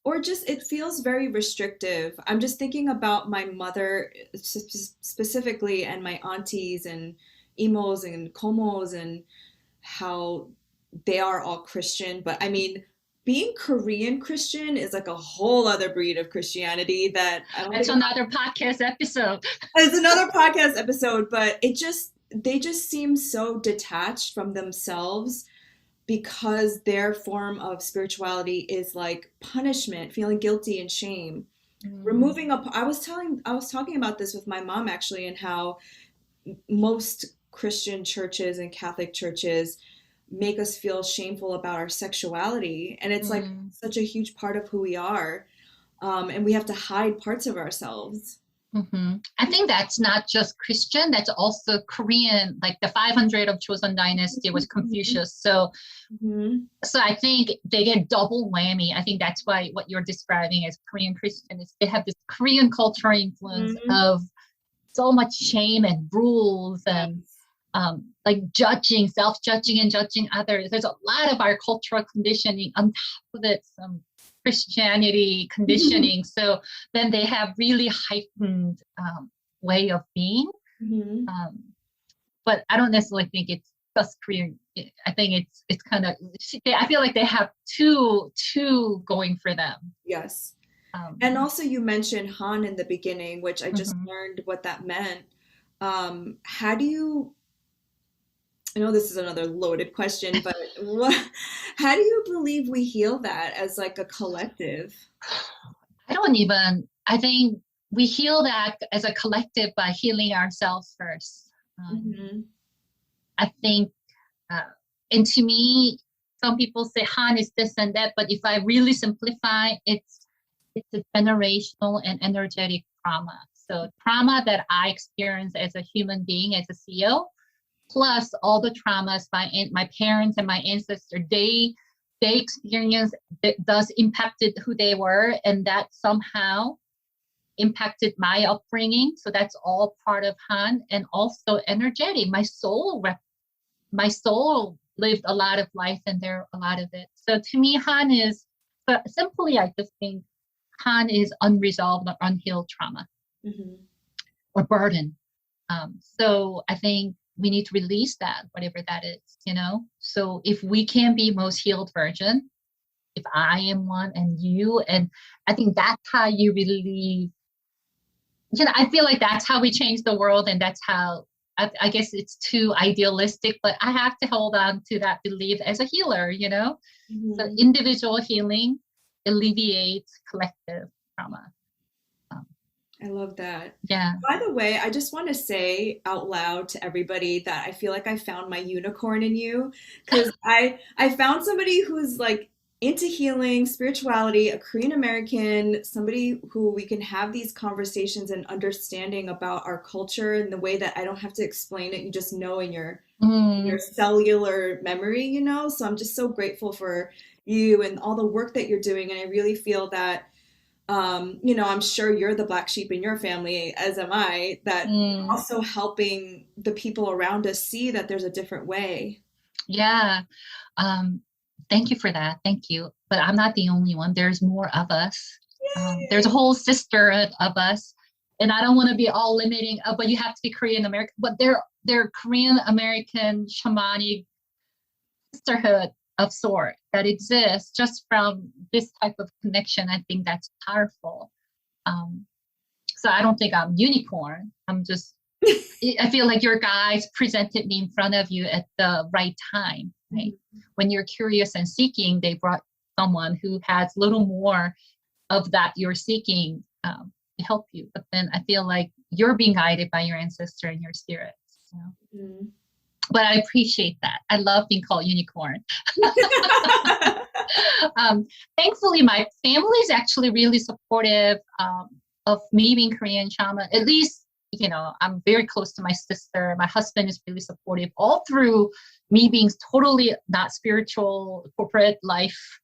Or just, it feels very restrictive. I'm just thinking about my mother specifically, and my aunties and imos and komos, and how they are all Christian. But I mean, being Korean Christian is like a whole other breed of Christianity that I don't That's another podcast episode. It's another podcast episode, but they just seem so detached from themselves, because their form of spirituality is like punishment, feeling guilty and shame. Removing I was talking about this with my mom actually, and how most Christian churches and Catholic churches make us feel shameful about our sexuality, and it's like such a huge part of who we are, and we have to hide parts of ourselves. I think that's not just Christian, that's also Korean. Like the 500 of Joseon dynasty was Confucius. So I think they get double whammy. I think that's why what you're describing as Korean Christian is they have this Korean cultural influence of so much shame and rules and like self-judging and judging others. There's a lot of our cultural conditioning on top of it, some Christianity conditioning. So then they have really heightened way of being. But I don't necessarily think it's just Korean. I think it's kind of, I feel like they have two going for them. Yes. And also you mentioned Han in the beginning, which I just learned what that meant. How do you, I know this is another loaded question, but how do you believe we heal that as like a collective? I I think we heal that as a collective by healing ourselves first. I think, and to me, some people say Han is this and that, but if I really simplify, it's a generational and energetic trauma. So trauma that I experienced as a human being, as a CEO, plus all the traumas my parents and my ancestors, they experienced that does impacted who they were, and that somehow impacted my upbringing. So that's all part of Han, and also energetic. My soul lived a lot of life, and there a lot of it. So to me, Han is, but simply, I just think Han is unresolved or unhealed trauma or burden. So I think we need to release that, whatever that is, you know? So if we can be most healed version, if I am one and you, and I think that's how you really, you know, I feel like that's how we change the world. And that's how, I guess it's too idealistic, but I have to hold on to that belief as a healer, you know? So individual healing alleviates collective trauma. I love that. Yeah. By the way, I just want to say out loud to everybody that I feel like I found my unicorn in you, because I found somebody who's like into healing, spirituality, a Korean American, somebody who we can have these conversations and understanding about our culture in the way that I don't have to explain it. You just know in your cellular memory, you know? So I'm just so grateful for you and all the work that you're doing. And I really feel that you know, I'm sure you're the black sheep in your family, as am I, that also helping the people around us see that there's a different way. Yeah. Thank you for that. Thank you. But I'm not the only one. There's more of us. There's a whole sisterhood of us. And I don't want to be all limiting, but you have to be Korean American. But they're Korean American shamanic sisterhood of sort that exists just from this type of connection. I think that's powerful. So I don't think I'm unicorn. I'm just, I feel like your guides presented me in front of you at the right time, right? When you're curious and seeking, they brought someone who has a little more of that you're seeking to help you. But then I feel like you're being guided by your ancestor and your spirit. So. But I appreciate that. I love being called unicorn. Thankfully, my family is actually really supportive of me being Korean shaman. At least, you know, I'm very close to my sister. My husband is really supportive all through me being totally not spiritual corporate life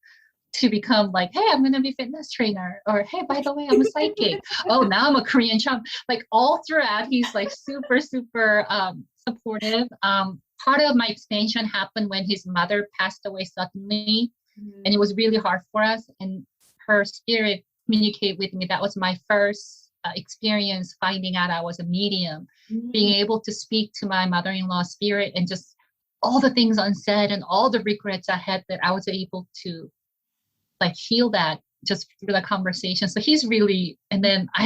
to become like, hey, I'm going to be a fitness trainer. Or, hey, by the way, I'm a psychic. Oh, now I'm a Korean shaman. Like all throughout, he's like super, super supportive. Part of my expansion happened when his mother passed away suddenly, and it was really hard for us. And her spirit communicated with me. That was my first experience finding out I was a medium, being able to speak to my mother-in-law spirit and just all the things unsaid and all the regrets I had, that I was able to like heal that just through the conversation. So he's really, and then I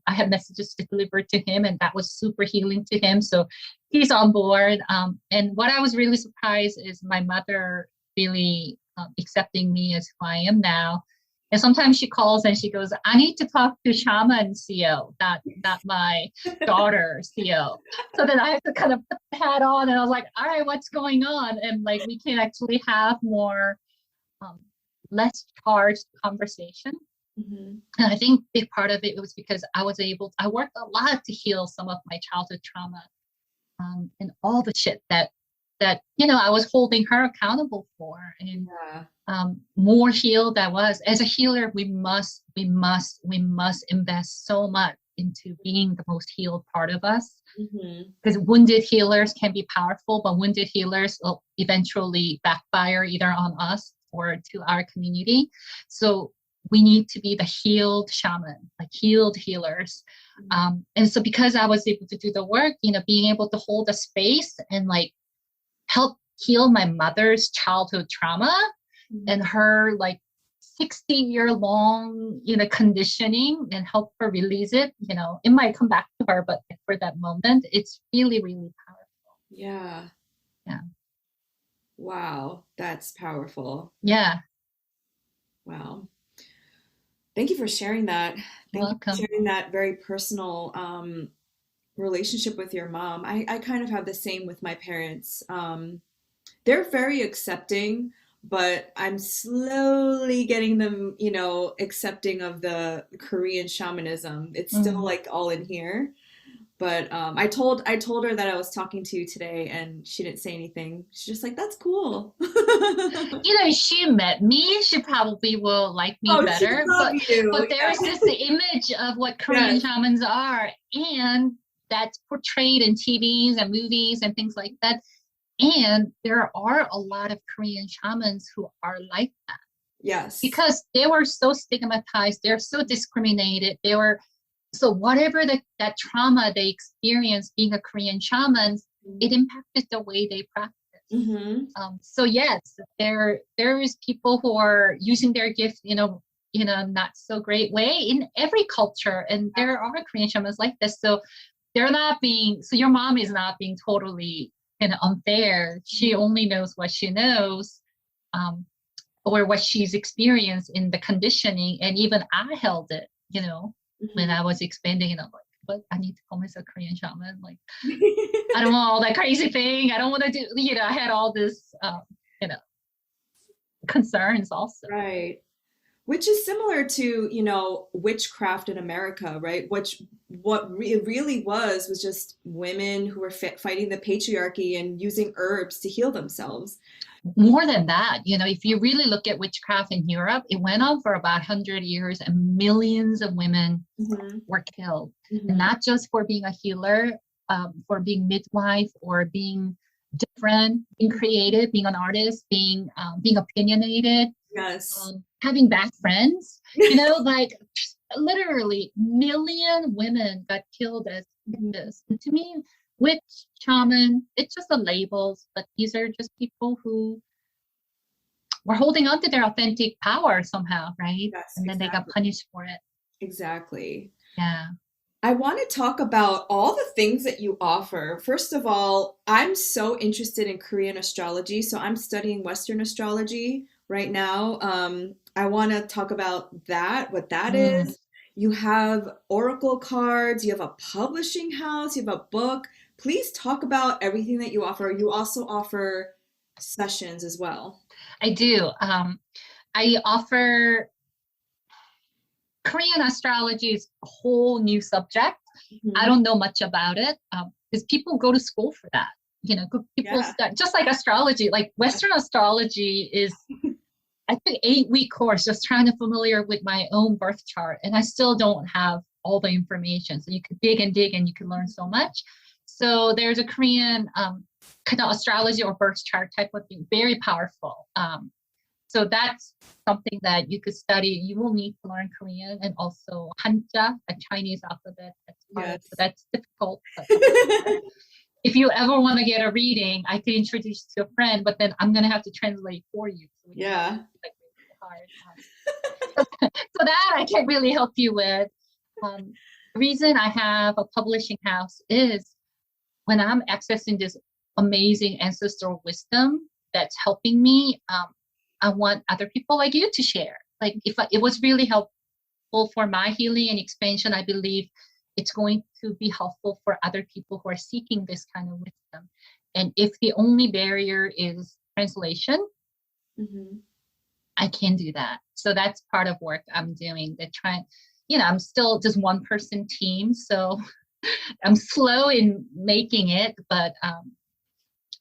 had messages to deliver to him, and that was super healing to him. So he's on board. And what I was really surprised is my mother really accepting me as who I am now. And sometimes she calls and she goes, I need to talk to shaman Seo, not my daughter Seo. So then I have to kind of put the hat on, and I was like, all right, what's going on? And like, we can actually have more less charged conversation. And I think a big part of it was because I worked a lot to heal some of my childhood trauma, and all the shit that you know I was holding her accountable for. And more healed I was. As a healer, we must invest so much into being the most healed part of us, because wounded healers can be powerful, but wounded healers will eventually backfire either on us or to our community. So we need to be the healed shaman, like healed healers. And so because I was able to do the work, you know, being able to hold a space and like help heal my mother's childhood trauma and her like 60-year-long, you know, conditioning, and help her release it. You know, it might come back to her, but for that moment, it's really, really powerful. Yeah. Wow, that's powerful. Yeah. Wow. Thank you for sharing that. Thank you for Welcome. sharing that very personal relationship with your mom. I kind of have the same with my parents. They're very accepting, but I'm slowly getting them, accepting of the Korean shamanism. It's still Mm. like all in here. But I told her that I was talking to you today, and she didn't say anything. She's just like, "That's cool." If she met me, she probably will like me Oh, she better. love you. But there is Yeah. this image of what Korean Yes. shamans are, and that's portrayed in TVs and movies and things like that. And there are a lot of Korean shamans who are like that Yes. because they were so stigmatized, they're so discriminated, they were so whatever that trauma they experienced being a Korean shaman, it impacted the way they practice. Mm-hmm. So yes, there is people who are using their gift, in a not so great way in every culture, and there are Korean shamans like this. So they're not being. So your mom is not being totally kind of unfair. She only knows what she knows, um, or what she's experienced in the conditioning. And even I held it, when I was expanding, and I'm like, but I need to call myself Korean shaman. Like, I don't want all that crazy thing. I don't want to do, I had all this, you know, concerns also. Right. Which is similar to, witchcraft in America, right? It really was just women who were fighting the patriarchy and using herbs to heal themselves. More than that, if you really look at witchcraft in Europe, it went on for about 100 years and millions of women Hmm. were killed. And Hmm. not just for being a healer, for being midwife or being different, being creative, being an artist, being opinionated, Yes. having bad friends, like literally million women got killed as this. And to me, witch, shaman, it's just the labels, but these are just people who were holding on to their authentic power somehow, right? Yes, And then they got exactly. punished for it. Exactly. Yeah. I want to talk about all the things that you offer. First of all, I'm so interested in Korean astrology, so I'm studying Western astrology right now. I want to talk about that, what that Mm. is. You have oracle cards, you have a publishing house, you have a book. Please talk about everything that you offer. You also offer sessions as well. I do. I offer Korean astrology is a whole new subject. I Mhm. don't know much about it because people go to school for that. People Yeah. study just like astrology. Like Western astrology is, I think, 8-week course just trying to familiar with my own birth chart, and I still don't have all the information. So you could dig and dig, and you can learn so much. So there's a Korean kind of astrology or birth chart type of thing, very powerful. So that's something that you could study. You will need to learn Korean and also Hanja, a Chinese alphabet. That's hard, Yes. but that's difficult. But if you ever want to get a reading, I could introduce you to a friend, but then I'm gonna have to translate for you. So it's Yeah. like really hard. So that I can't really help you with. The reason I have a publishing house is when I'm accessing this amazing ancestral wisdom that's helping me, I want other people like you to share. Like it was really helpful for my healing and expansion, I believe it's going to be helpful for other people who are seeking this kind of wisdom. And if the only barrier is translation, Hmm. I can do that. So that's part of work I'm doing. They're trying, I'm still just one person team. So I'm slow in making it, but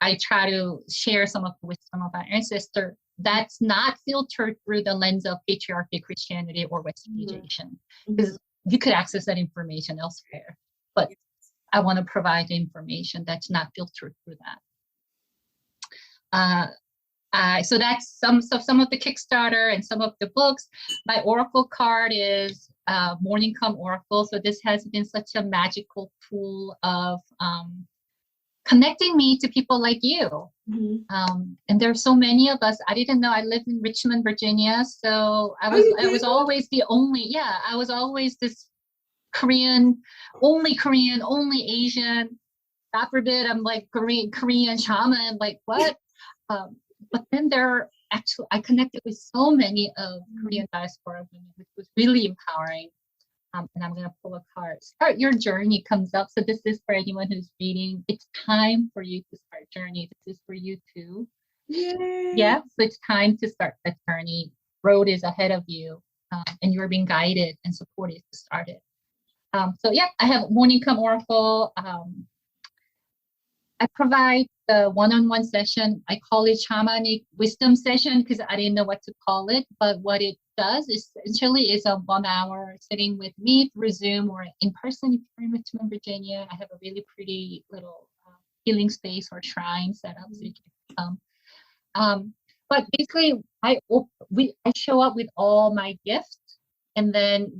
I try to share some of the wisdom of our ancestor that's not filtered through the lens of patriarchy, Christianity, or Westernization. Hmm. Because you could access that information elsewhere. But I want to provide the information that's not filtered through that. So that's some of the Kickstarter and some of the books. My Oracle card is Morning Come Oracle. So this has been such a magical tool of connecting me to people like you. Hmm. And there are so many of us. I didn't know I live in Richmond, Virginia. So Oh, you I was do? always I was always this Korean, only Asian. God forbid I'm like Korean shaman, like what? But then there are actually, I connected with so many of Korean diaspora women, which was really empowering. And I'm going to pull a card. Start your journey comes up. So this is for anyone who's reading. It's time for you to start journey. This is for you too. Yay. Yeah, so it's time to start that journey. Road is ahead of you, and you're being guided and supported to start it. So yeah, I have Morning Come Oracle. I provide the one-on-one session. I call it shamanic wisdom session because I didn't know what to call it. But what it does is essentially is a 1 hour sitting with me through Zoom or in person. If you're in Richmond, Virginia, I have a really pretty little healing space or shrine set up so you can come. But basically, I show up with all my gifts, and then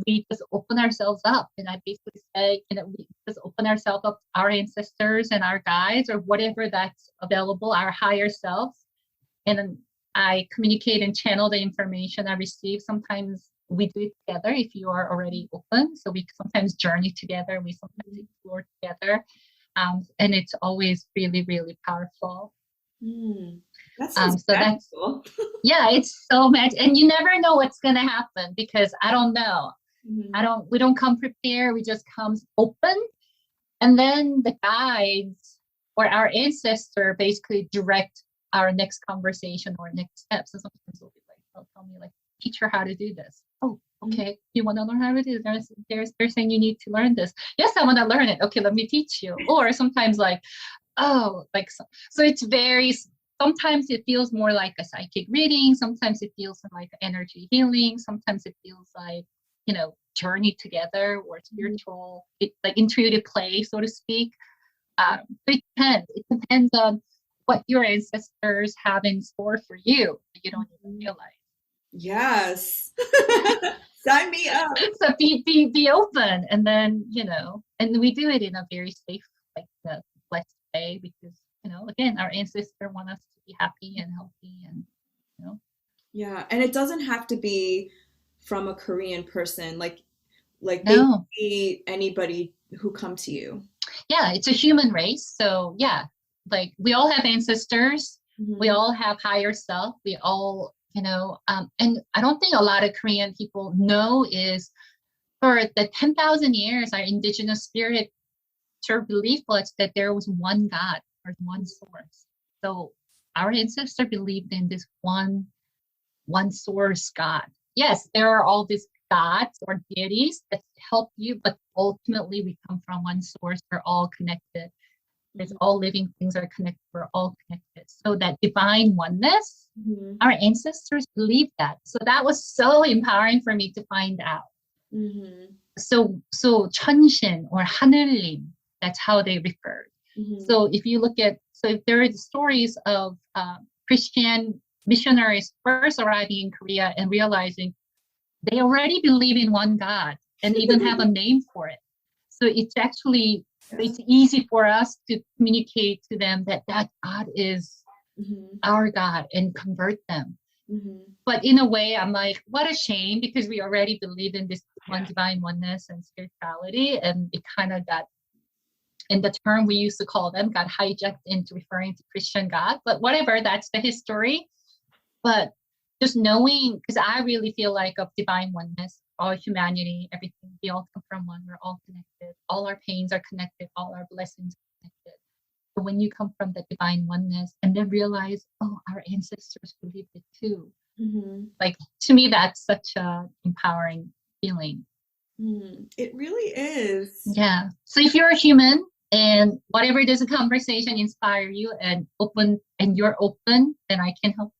we just open ourselves up, and I basically say, we just open ourselves up to our ancestors and our guides or whatever that's available, our higher selves. And then I communicate and channel the information I receive. Sometimes we do it together if you are already open. So we sometimes journey together. We sometimes explore together. And it's always really, really powerful. That's so that's cool. Yeah, it's so much. And you never know what's going to happen because I don't know. We don't come prepared. We just come open. And then the guides or our ancestor basically direct our next conversation or next steps. So sometimes they'll tell me like, teach her how to do this. Oh, okay. You want to learn how to do this? They're saying you need to learn this. Yes, I want to learn it. Okay, let me teach you. Or sometimes like, oh, like, so it's very, sometimes it feels more like a psychic reading. Sometimes it feels like energy healing. Sometimes it feels like, journey together or spiritual, like intuitive play, so to speak. It depends on what your ancestors have in store for you. You don't even realize. Yes. Sign me up. So be open, and then and we do it in a very safe, like blessed way because again, our ancestors want us to be happy and healthy, and Yeah, and it doesn't have to be from a Korean person, like they no. can be anybody who come to you. Yeah, it's a human race. So yeah, like we all have ancestors, we all have higher self, we all, and I don't think a lot of Korean people know is for the 10,000 years, our indigenous spirit belief was that there was one God or one source. So our ancestor believed in this one source God. Yes, there are all these gods or deities that help you, but ultimately we come from one source. We're all connected. There's all living things are connected. We're all connected. So that divine oneness, our ancestors believed that. So that was so empowering for me to find out. So 천신 or 하늘님, that's how they referred. So if you look at, if there are stories of Christian missionaries first arriving in Korea and realizing they already believe in one God and even have a name for it. So it's actually, it's easy for us to communicate to them that God is our God and convert them. But in a way, I'm like, what a shame, because we already believe in this one divine oneness and spirituality. And it kind of got, and the term we used to call them got hijacked into referring to Christian God. But whatever, that's the history. But just knowing, because I really feel like of divine oneness, all humanity, everything, we all come from one, we're all connected, all our pains are connected, all our blessings are connected. But when you come from the divine oneness and then realize, oh, our ancestors believed it too. Like, to me, that's such a empowering feeling. It really is. Yeah. So if you're a human and whatever this conversation inspire you and open, and you're open, then I can help.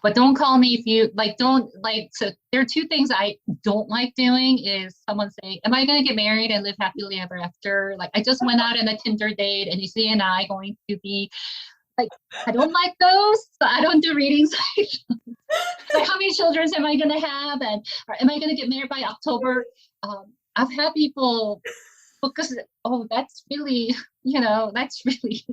But don't call me if you so there are two things I don't like doing is someone saying, am I going to get married and live happily ever after? Like, I just went out on a Tinder date and is he and I going to be like, I don't like those. So I don't do readings. Like, how many children am I going to have? And or am I going to get married by October? I've had people because, that's really, that's really,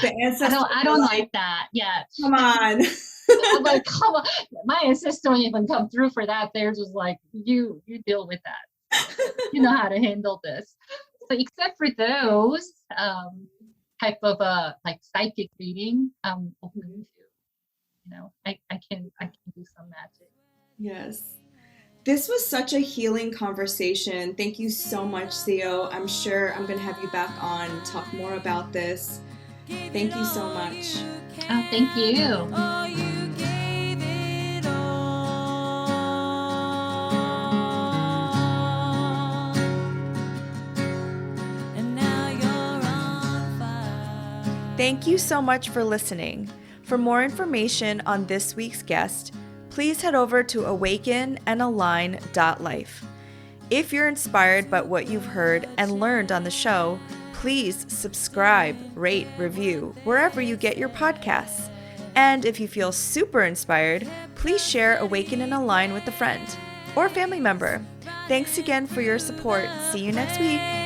The ancestors I don't like that. Yeah. Come on. I'm like, come on. My ancestors don't even come through for that. They're just like, you deal with that. You know how to handle this. So except for those type of like psychic reading, open to. I can do some magic. Yes. This was such a healing conversation. Thank you so much, Seo. I'm sure I'm going to have you back on and talk more about this. Thank you so much. Oh, thank you. Oh, you gave it all. And now you're on fire. Thank you so much for listening. For more information on this week's guest, please head over to awakenalign.life. If you're inspired by what you've heard and learned on the show, please subscribe, rate, review wherever you get your podcasts. And if you feel super inspired, please share Awaken and Align with a friend or family member. Thanks again for your support. See you next week.